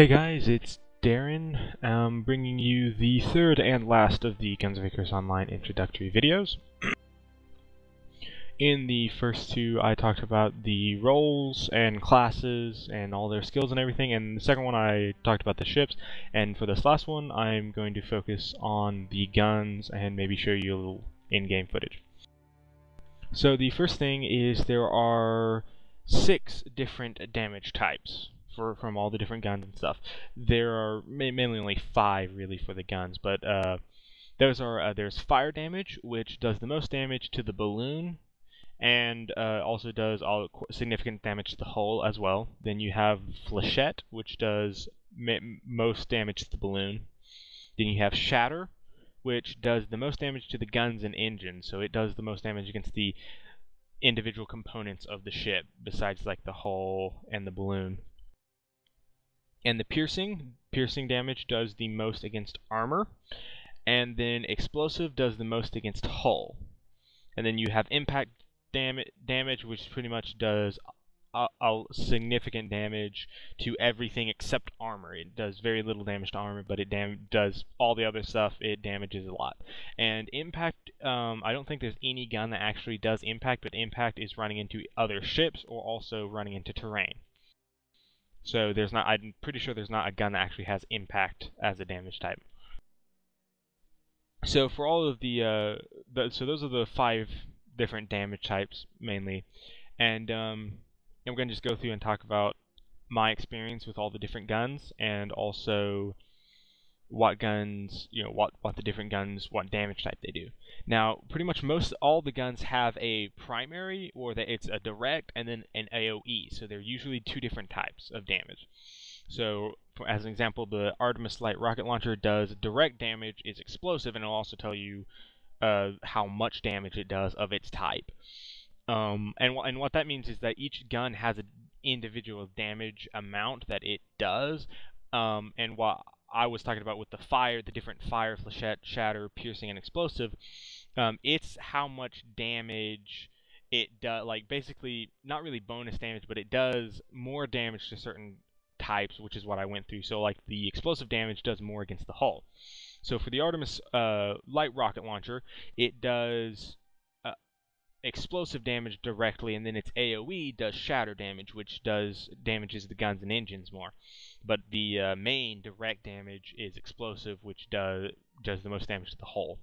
Hey guys, it's Darin, bringing you the third and last of the Guns of Icarus Online introductory videos. In the first two, I talked about the roles and classes and all their skills and everything, and the second one I talked about the ships, and for this last one, I'm going to focus on the guns and maybe show you a little in-game footage. So the first thing is there are 6 different damage types from all the different guns and stuff. There are mainly only 5 really for the guns, but there's fire damage, which does the most damage to the balloon, and also does all significant damage to the hull as well. Then you have flechette, which does most damage to the balloon. Then you have shatter, which does the most damage to the guns and engines, so it does the most damage against the individual components of the ship, besides like the hull and the balloon. And the piercing damage does the most against armor, and then explosive does the most against hull. And then you have impact damage, which pretty much does a significant damage to everything except armor. It does very little damage to armor, but it does all the other stuff. It damages a lot. And impact, I don't think there's any gun that actually does impact, but impact is running into other ships or also running into terrain. So I'm pretty sure there's not a gun that actually has impact as a damage type. So for all of so those are the 5 different damage types mainly, and we're going to just go through and talk about my experience with all the different guns, and also what guns, what the different guns, what damage type they do. Now, pretty much all the guns have a primary, or that it's a direct, and then an AoE. So they're usually 2 different types of damage. So, as an example, the Artemis Light Rocket Launcher does direct damage, is explosive, and it'll also tell you how much damage it does of its type. And what that means is that each gun has an individual damage amount that it does, and what I was talking about with the different fire, flechette, shatter, piercing, and explosive, it's how much damage it does, like basically not really bonus damage, but it does more damage to certain types, which is what I went through. So like the explosive damage does more against the hull. So for the Artemis Light Rocket Launcher, it does explosive damage directly, and then its AoE does shatter damage, which damages the guns and engines more. But the main direct damage is explosive, which does the most damage to the hull.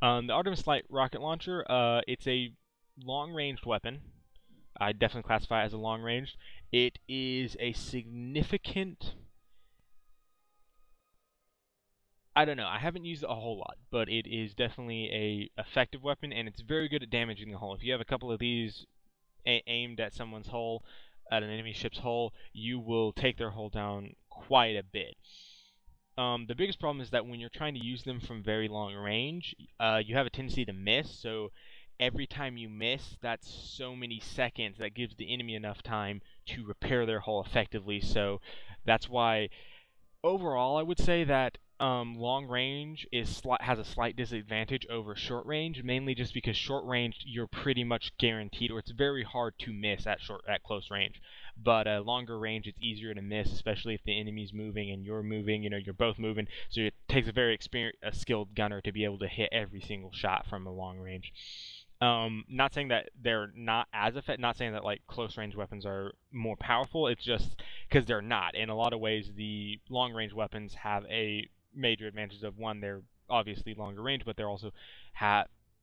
The Artemis Light Rocket Launcher, it's a long-ranged weapon. I definitely classify it as a long-ranged. It is a significant... I don't know, I haven't used it a whole lot, but it is definitely a effective weapon, and it's very good at damaging the hull. If you have a couple of these aimed at someone's hull, at an enemy ship's hull, you will take their hull down quite a bit. The biggest problem is that when you're trying to use them from very long range, you have a tendency to miss, so every time you miss, that's so many seconds. That gives the enemy enough time to repair their hull effectively, so that's why overall I would say that long range has a slight disadvantage over short range, mainly just because short range you're pretty much guaranteed, or it's very hard to miss at close range. But longer range, it's easier to miss, especially if the enemy's moving and you're moving. You're both moving, so it takes a very skilled gunner to be able to hit every single shot from a long range. Not saying that they're not as effective, not saying that like close range weapons are more powerful, it's just because they're not. In a lot of ways, the long range weapons have a major advantage of, one, they're obviously longer range, but they're also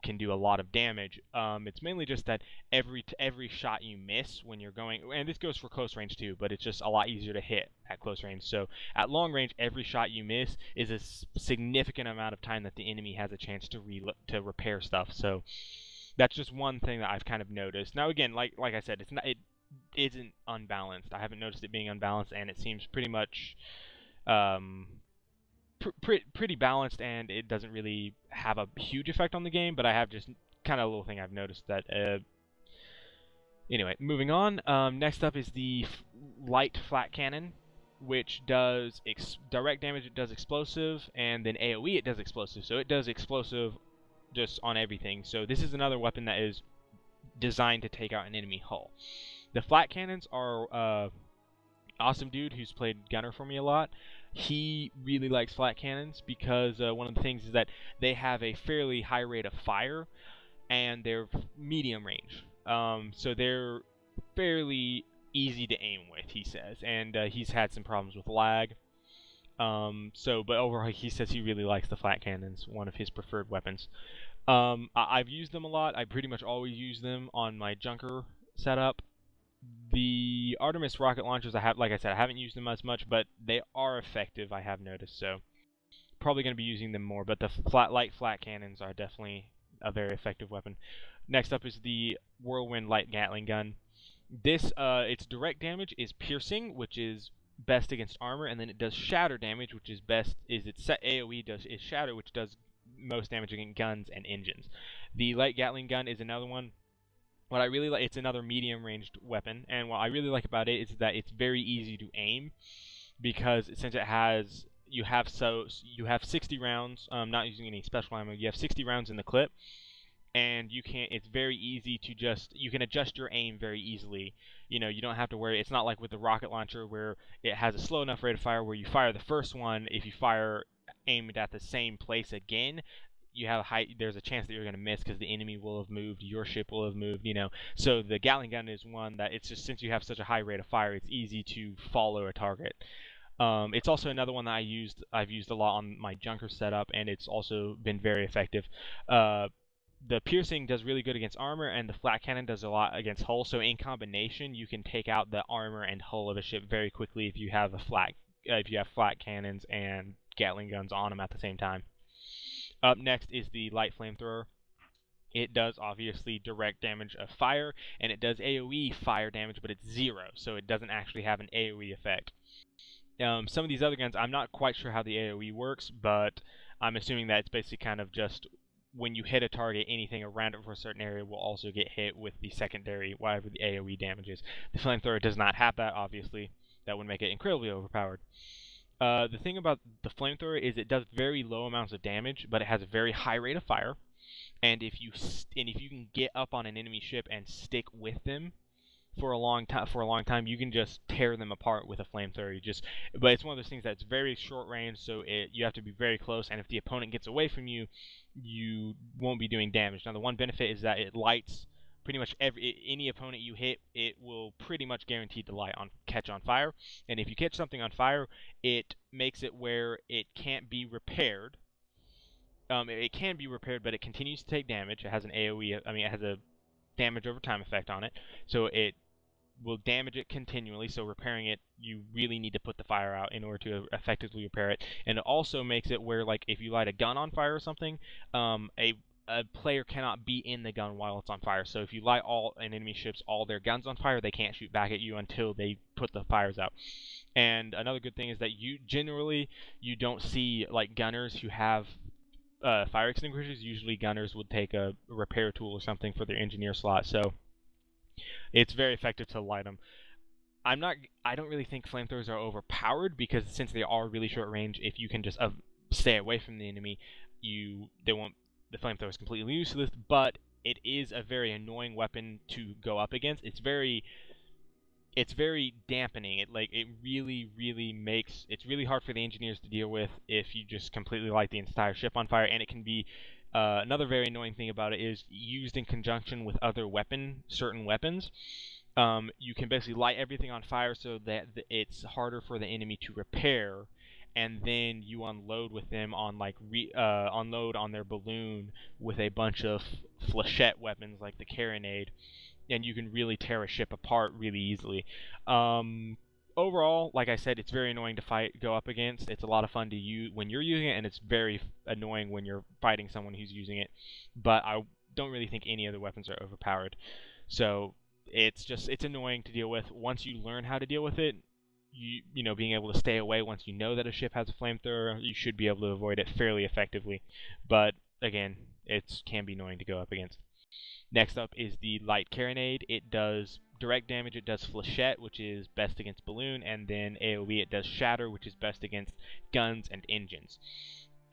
can do a lot of damage. It's mainly just that every shot you miss when you're going, and this goes for close range too, but it's just a lot easier to hit at close range. So at long range, every shot you miss is a significant amount of time that the enemy has a chance to repair stuff. So that's just one thing that I've kind of noticed. Now again, like I said, it isn't unbalanced. I haven't noticed it being unbalanced, and it seems pretty much pretty balanced, and it doesn't really have a huge effect on the game, but I have just kind of a little thing I've noticed that anyway, moving on. Next up is the light flat cannon, which does direct damage. It does explosive, and then AoE it does explosive, so it does explosive just on everything. So this is another weapon that is designed to take out an enemy hull. The flat cannons are awesome dude who's played gunner for me a lot. He really likes flat cannons because one of the things is that they have a fairly high rate of fire and they're medium range. So they're fairly easy to aim with, he says, and he's had some problems with lag. But overall, he says he really likes the flat cannons, one of his preferred weapons. I've used them a lot. I pretty much always use them on my junker setup. The Artemis rocket launchers, like I said, I haven't used them as much, but they are effective, I have noticed, so probably going to be using them more, but the light flat cannons are definitely a very effective weapon. Next up is the Whirlwind Light Gatling Gun. This, its direct damage is piercing, which is best against armor, and then it does shatter damage, which is best, its set AoE is shatter, which does most damage against guns and engines. The Light Gatling Gun is another one. What I really like, it's another medium-ranged weapon, and what I really like about it is that it's very easy to aim, because since it has, you have 60 rounds, not using any special ammo, you have 60 rounds in the clip, and it's very easy to you can adjust your aim very easily. You know, you don't have to worry. It's not like with the rocket launcher where it has a slow enough rate of fire where you fire the first one, if you fire aimed at the same place again, there's a chance that you're going to miss because the enemy will have moved, your ship will have moved, you know. So the Gatling gun is one that it's just, since you have such a high rate of fire, it's easy to follow a target. It's also another one that I've used a lot on my junker setup, and it's also been very effective. The piercing does really good against armor, and the flat cannon does a lot against hull. So in combination, you can take out the armor and hull of a ship very quickly if you have flat cannons and Gatling guns on them at the same time. Up next is the light flamethrower. It does obviously direct damage of fire, and it does AoE fire damage, but it's 0, so it doesn't actually have an AoE effect. Some of these other guns, I'm not quite sure how the AoE works, but I'm assuming that it's basically kind of just when you hit a target, anything around it for a certain area will also get hit with the secondary, whatever the AoE damage is. The flamethrower does not have that, obviously. That would make it incredibly overpowered. The thing about the flamethrower is it does very low amounts of damage, but it has a very high rate of fire. And if you can get up on an enemy ship and stick with them for a long time, you can just tear them apart with a flamethrower. But it's one of those things that's very short range, so you have to be very close. And if the opponent gets away from you, you won't be doing damage. Now, the one benefit is that it lights pretty much any opponent you hit. It will pretty much guaranteed to catch on fire. And if you catch something on fire, it makes it where it can't be repaired. It can be repaired, but it continues to take damage. It has an AoE. It has a damage over time effect on it, so it will damage it continually. So repairing it, you really need to put the fire out in order to effectively repair it. And it also makes it where, like, if you light a gun on fire or something, a player cannot be in the gun while it's on fire. So if you light an enemy ship's all their guns on fire, they can't shoot back at you until they put the fires out. And another good thing is that you don't see like gunners who have fire extinguishers. Usually gunners would take a repair tool or something for their engineer slot, so it's very effective to light them. I don't really think flamethrowers are overpowered, because since they are really short range, if you can just stay away from the enemy, the flamethrower is completely useless, but it is a very annoying weapon to go up against. It's very dampening. It's really hard for the engineers to deal with if you just completely light the entire ship on fire. And it can be another very annoying thing about it is used in conjunction with certain weapons. You can basically light everything on fire so that it's harder for the enemy to repair, and then you unload with them on unload on their balloon with a bunch of flechette weapons like the carronade, and you can really tear a ship apart really easily. Overall, like I said, it's very annoying to go up against. It's a lot of fun to use when you're using it, and it's very annoying when you're fighting someone who's using it. But I don't really think any of the weapons are overpowered. So it's annoying to deal with. Once you learn how to deal with it, being able to stay away once you know that a ship has a flamethrower, you should be able to avoid it fairly effectively. But again, it can be annoying to go up against. Next up is the light carronade. It does direct damage, it does flechette, which is best against balloon, and then AoE it does shatter, which is best against guns and engines.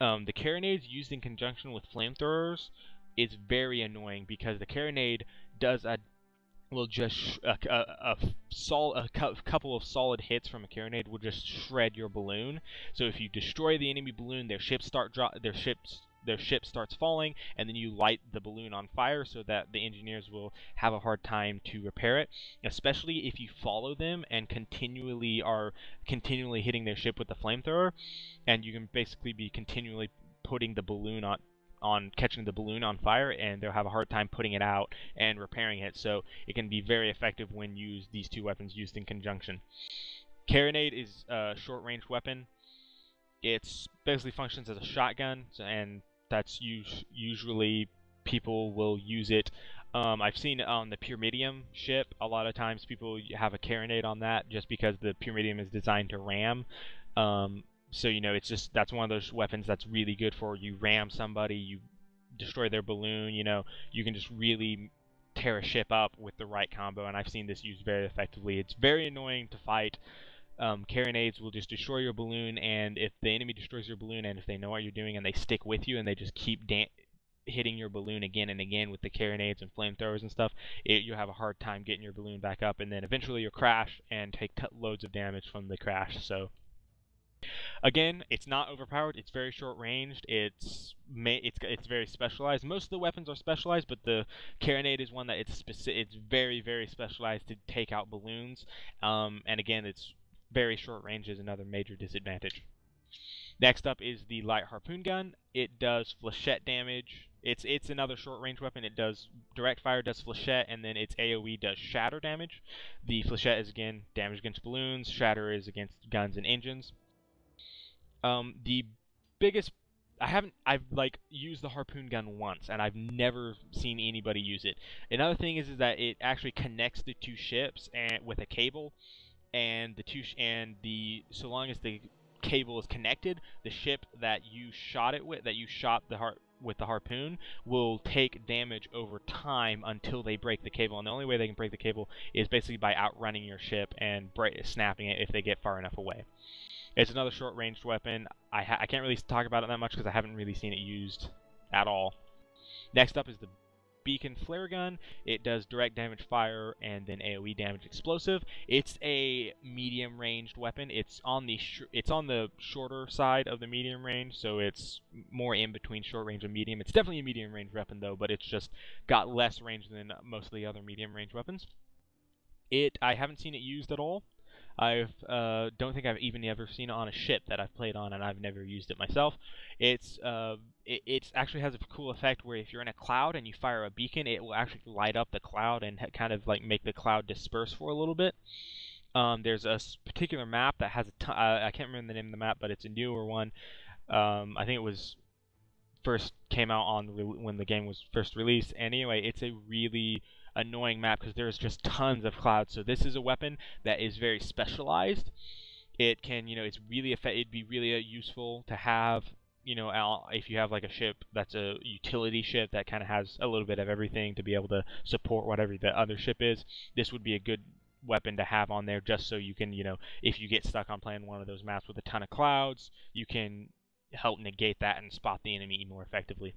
The carronades used in conjunction with flamethrowers is very annoying, because the carronade does a will just couple of solid hits from a carronade will just shred your balloon. So if you destroy the enemy balloon, their ship starts falling, and then you light the balloon on fire so that the engineers will have a hard time to repair it, especially if you follow them and continually hitting their ship with the flamethrower, and you can basically be continually putting the balloon on catching the balloon on fire, and they'll have a hard time putting it out and repairing it. So it can be very effective when these two weapons used in conjunction. Carronade is a short-range weapon. It basically functions as a shotgun, and that's usually people will use it. I've seen it on the Pyramidium ship. A lot of times people have a carronade on that just because the Pyramidium is designed to ram. So, that's one of those weapons that's really good for you ram somebody, you destroy their balloon, you can just really tear a ship up with the right combo, and I've seen this used very effectively. It's very annoying to fight. Carronades will just destroy your balloon, and if the enemy destroys your balloon, and if they know what you're doing and they stick with you and they just keep hitting your balloon again and again with the carronades and flamethrowers and stuff, you'll have a hard time getting your balloon back up, and then eventually you'll crash and take loads of damage from the crash. So again, it's not overpowered. It's very short-ranged. It's very specialized. Most of the weapons are specialized, but the carronade is one that it's very, very specialized to take out balloons. And again, it's very short range is another major disadvantage. Next up is the light harpoon gun. It does flechette damage. It's another short range weapon. It does direct fire, does flechette, and then its AoE does shatter damage. The flechette is again damage against balloons. Shatter is against guns and engines. The biggest I've used the harpoon gun once, and I've never seen anybody use it. Another thing is that it actually connects the two ships with a cable, and so long as the cable is connected, the ship that you shot with the harpoon will take damage over time until they break the cable, and the only way they can break the cable is basically by outrunning your ship and snapping it if they get far enough away. It's another short-ranged weapon. I can't really talk about it that much because I haven't really seen it used at all. Next up is the beacon flare gun. It does direct damage fire and then AoE damage explosive. It's a medium-ranged weapon. It's on the shorter side of the medium range, so it's more in between short range and medium. It's definitely a medium-range weapon though, but it's just got less range than most of the other medium-range weapons. I haven't seen it used at all. Don't think I've even ever seen it on a ship that I've played on, and I've never used it myself. It actually has a cool effect where if you're in a cloud and you fire a beacon, it will actually light up the cloud and kind of make the cloud disperse for a little bit. There's a particular map that has I can't remember the name of the map, but it's a newer one. I think it was first came out when the game was first released. And anyway, it's a really annoying map because there's just tons of clouds. So this is a weapon that is very specialized. It can, it'd be really useful to have, if you have like a ship that's a utility ship that kind of has a little bit of everything to be able to support whatever the other ship is. This would be a good weapon to have on there just so you can, if you get stuck on playing one of those maps with a ton of clouds, you can help negate that and spot the enemy more effectively.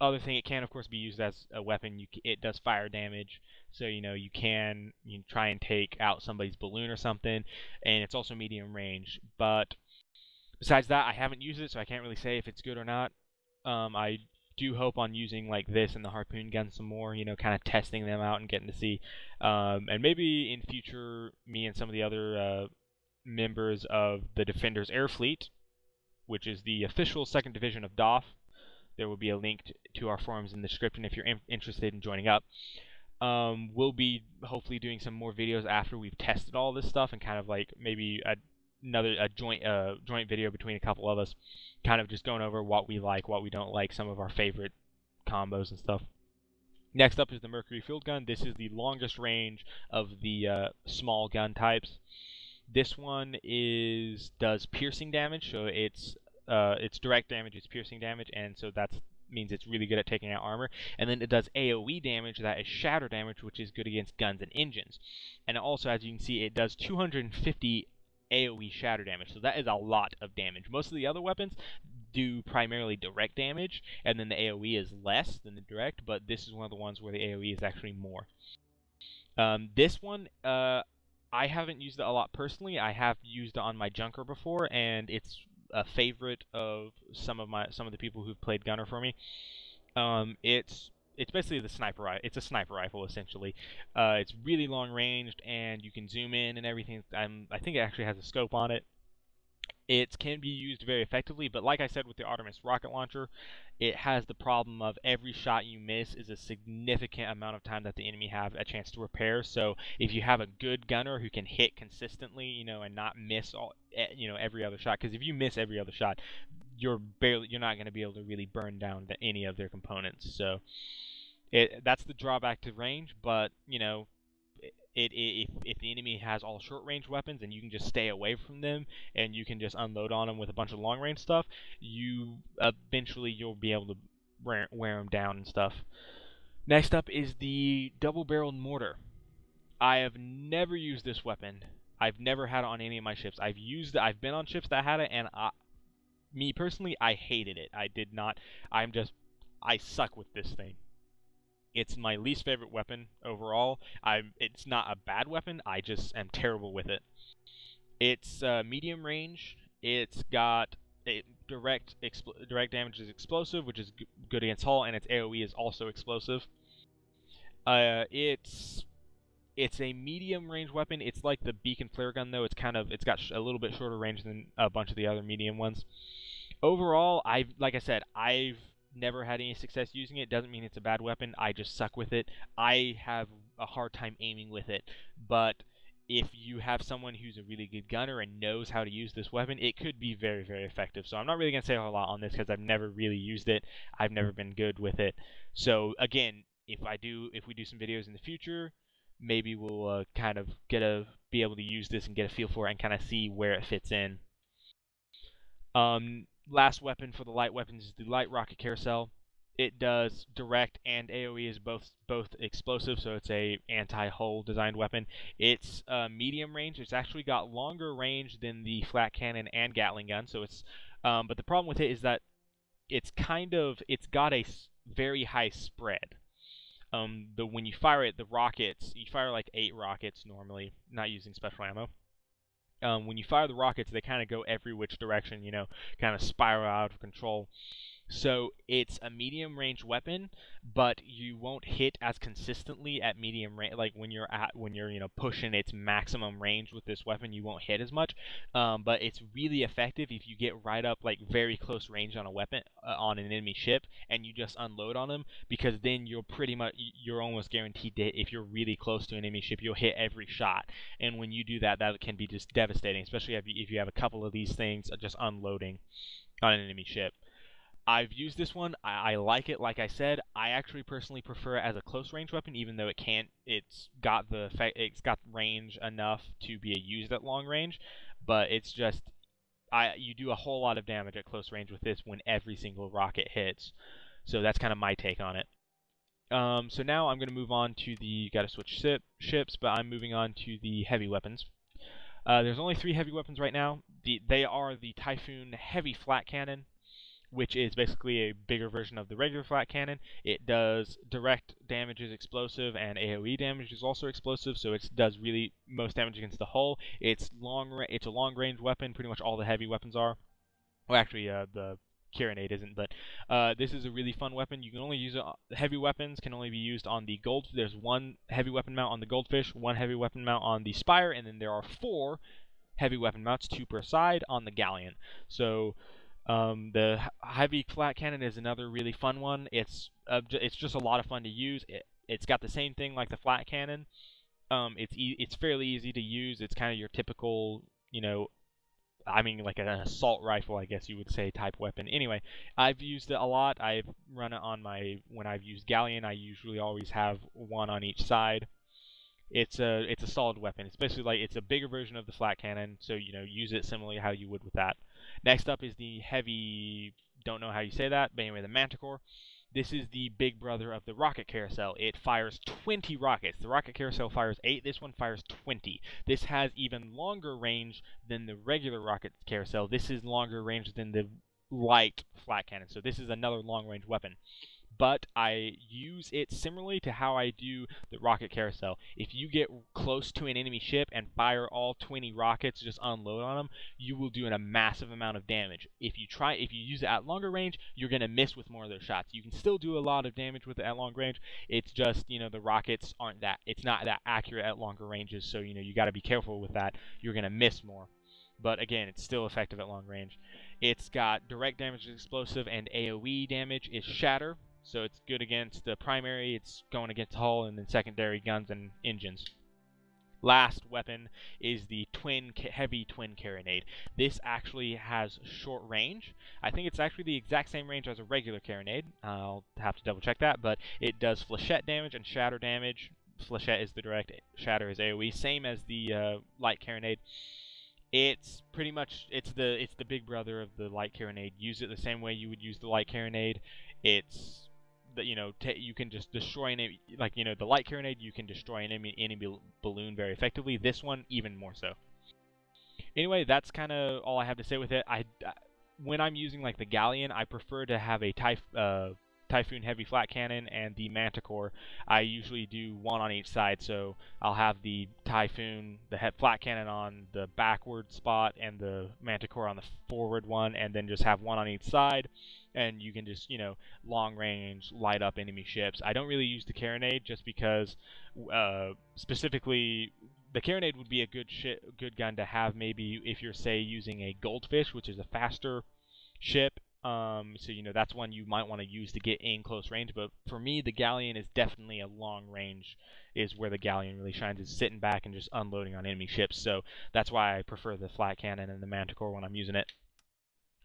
Other thing, it can of course be used as a weapon. It does fire damage, so you can try and take out somebody's balloon or something, and it's also medium range. But besides that, I haven't used it, so I can't really say if it's good or not. I do hope on using like this and the harpoon gun some more, kind of testing them out and getting to see, and maybe in future, me and some of the other members of the Defenders Air Fleet, which is the official 2nd Division of DAF. There will be a link to our forums in the description if you're interested in joining up. We'll be hopefully doing some more videos after we've tested all this stuff, and kind of like maybe a joint video between a couple of us, kind of just going over what we like, what we don't like, some of our favorite combos and stuff. Next up is the Mercury Field Gun. This is the longest range of the small gun types. This one does piercing damage, so it's direct damage, it's piercing damage, and so that means it's really good at taking out armor. And then it does AoE damage, that is shatter damage, which is good against guns and engines. And also, as you can see, it does 250 AoE shatter damage, so that is a lot of damage. Most of the other weapons do primarily direct damage, and then the AoE is less than the direct, but this is one of the ones where the AoE is actually more. This one, I haven't used it a lot personally. I have used it on my Junker before, and it's a favorite of some of the people who've played Gunner for me. It's basically the sniper rifle. It's a sniper rifle essentially. It's really long ranged, and you can zoom in and everything. I think it actually has a scope on it. It can be used very effectively, but like I said with the Artemis rocket launcher, it has the problem of every shot you miss is a significant amount of time that the enemy have a chance to repair. So if you have a good gunner who can hit consistently, and not miss every other shot, because if you miss every other shot, you're not going to be able to really burn down any of their components. So that's the drawback to range, but if the enemy has all short range weapons and you can just stay away from them and you can just unload on them with a bunch of long range stuff, eventually you'll be able to wear them down and stuff. Next up is the double-barreled mortar. I have never used this weapon. I've never had it on any of my ships. I've been on ships that had it, and me personally, I hated it. I suck with this thing. It's my least favorite weapon overall. It's not a bad weapon, I just am terrible with it. It's medium range. It's got direct damage is explosive, which is good against hull, and its AoE is also explosive. It's a medium range weapon. It's like the beacon flare gun, though. It's got a little bit shorter range than a bunch of the other medium ones. Overall, like I said, I've never had any success using it. Doesn't mean it's a bad weapon. I just suck with it. I have a hard time aiming with it. But if you have someone who's a really good gunner and knows how to use this weapon, it could be very, very effective. So I'm not really going to say a whole lot on this because I've never really used it. I've never been good with it. So again, if we do some videos in the future, maybe we'll kind of be able to use this and get a feel for it and kind of see where it fits in. Last weapon for the light weapons is the light rocket carousel. It does direct and AoE is both explosive, so it's a anti-hull designed weapon. It's medium range. It's actually got longer range than the flat cannon and Gatling gun. So it's but the problem with it is that it's got a very high spread. When you fire it, the rockets, you fire like 8 rockets normally, not using special ammo. When you fire the rockets, they kind of go every which direction, kind of spiral out of control. So it's a medium range weapon, but you won't hit as consistently at medium range. Like when you're pushing its maximum range with this weapon, you won't hit as much. But it's really effective if you get right up like very close range on a weapon on an enemy ship, and you just unload on them, because then you're almost guaranteed to hit. If you're really close to an enemy ship, you'll hit every shot. And when you do that, that can be just devastating, especially if you have a couple of these things just unloading on an enemy ship. I've used this one. I like it. Like I said, I actually personally prefer it as a close range weapon, even though it's got range enough to be used at long range. But it's just you do a whole lot of damage at close range with this when every single rocket hits. So that's kind of my take on it. So now I'm going to move on to gotta switch ships, but I'm moving on to the heavy weapons. There's only 3 heavy weapons right now. They are the Typhoon Heavy Flat Cannon, which is basically a bigger version of the regular flat cannon. It does direct damage is explosive, and AoE damage is also explosive, so it does really most damage against the hull. It's a long range weapon. Pretty much all the heavy weapons are. Well, actually, the Kirinate isn't, but this is a really fun weapon. You can only use it. Heavy weapons can only be used on the gold. There's 1 heavy weapon mount on the Goldfish, 1 heavy weapon mount on the Spire, and then there are 4 heavy weapon mounts, 2 per side, on the Galleon. So the heavy flat cannon is another really fun one. It's just a lot of fun to use. It's got the same thing like the flat cannon. It's fairly easy to use. It's kind of your typical, like an assault rifle, I guess you would say, type weapon. Anyway, I've used it a lot. I've run it on when I've used Galleon, I usually always have 1 on each side. It's a solid weapon. It's basically it's a bigger version of the flat cannon, so use it similarly how you would with that. Next up is the heavy, don't know how you say that, but anyway, the Manticore. This is the big brother of the rocket carousel. It fires 20 rockets. The rocket carousel fires 8. This one fires 20. This has even longer range than the regular rocket carousel. This is longer range than the light flat cannon. So this is another long-range weapon. But I use it similarly to how I do the rocket carousel. If you get close to an enemy ship and fire all 20 rockets, just unload on them, you will do a massive amount of damage. If you use it at longer range, you're going to miss with more of those shots. You can still do a lot of damage with it at long range. It's just, the rockets it's not that accurate at longer ranges, so, you got to be careful with that. You're going to miss more. But again, it's still effective at long range. It's got direct damage is explosive, and AoE damage is shatter. So it's good against the primary, it's going against hull, and then secondary guns and engines. Last weapon is the heavy twin carronade. This actually has short range. I think it's actually the exact same range as a regular carronade. I'll have to double check that, but it does flechette damage and shatter damage. Flechette is the direct, shatter is AoE, same as the light carronade. It's pretty much it's the big brother of the light carronade. Use it the same way you would use the light carronade. It's that you can just destroy an the light carronade, you can destroy an enemy balloon very effectively. This one even more so. Anyway, that's kind of all I have to say with it. When I'm using like the Galleon, I prefer to have a Typhoon heavy flat cannon and the Manticore. I usually do one on each side, so I'll have the Typhoon, the flat cannon on the backward spot and the Manticore on the forward one, and then just have one on each side, and you can just, long range light up enemy ships. I don't really use the carronade just because specifically the carronade would be a good gun to have maybe if you're, say, using a Goldfish, which is a faster ship. So that's one you might want to use to get in close range. But for me, the Galleon is definitely a long range. Is where the Galleon really shines. Is sitting back and just unloading on enemy ships. So that's why I prefer the flat cannon and the Manticore when I'm using it.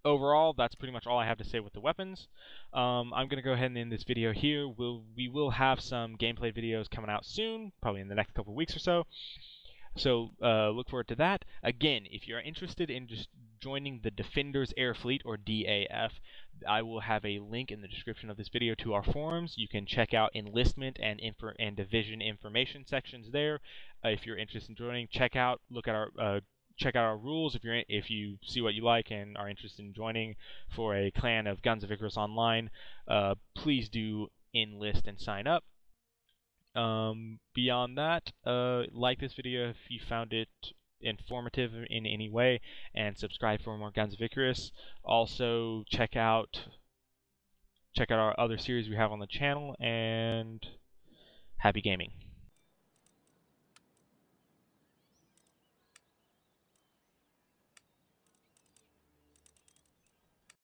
Overall, that's pretty much all I have to say with the weapons. I'm going to go ahead and end this video here. We will have some gameplay videos coming out soon, probably in the next couple of weeks or so. So look forward to that. Again, if you're interested in just joining the Defenders Air Fleet, or DAF, I will have a link in the description of this video to our forums. You can check out enlistment and division information sections there. If you're interested in joining, check out our rules if you see what you like and are interested in joining for a clan of Guns of Icarus Online. Please do enlist and sign up. Beyond that, like this video if you found it informative in any way, and subscribe for more Guns of Icarus. Also, check out our other series we have on the channel, and happy gaming.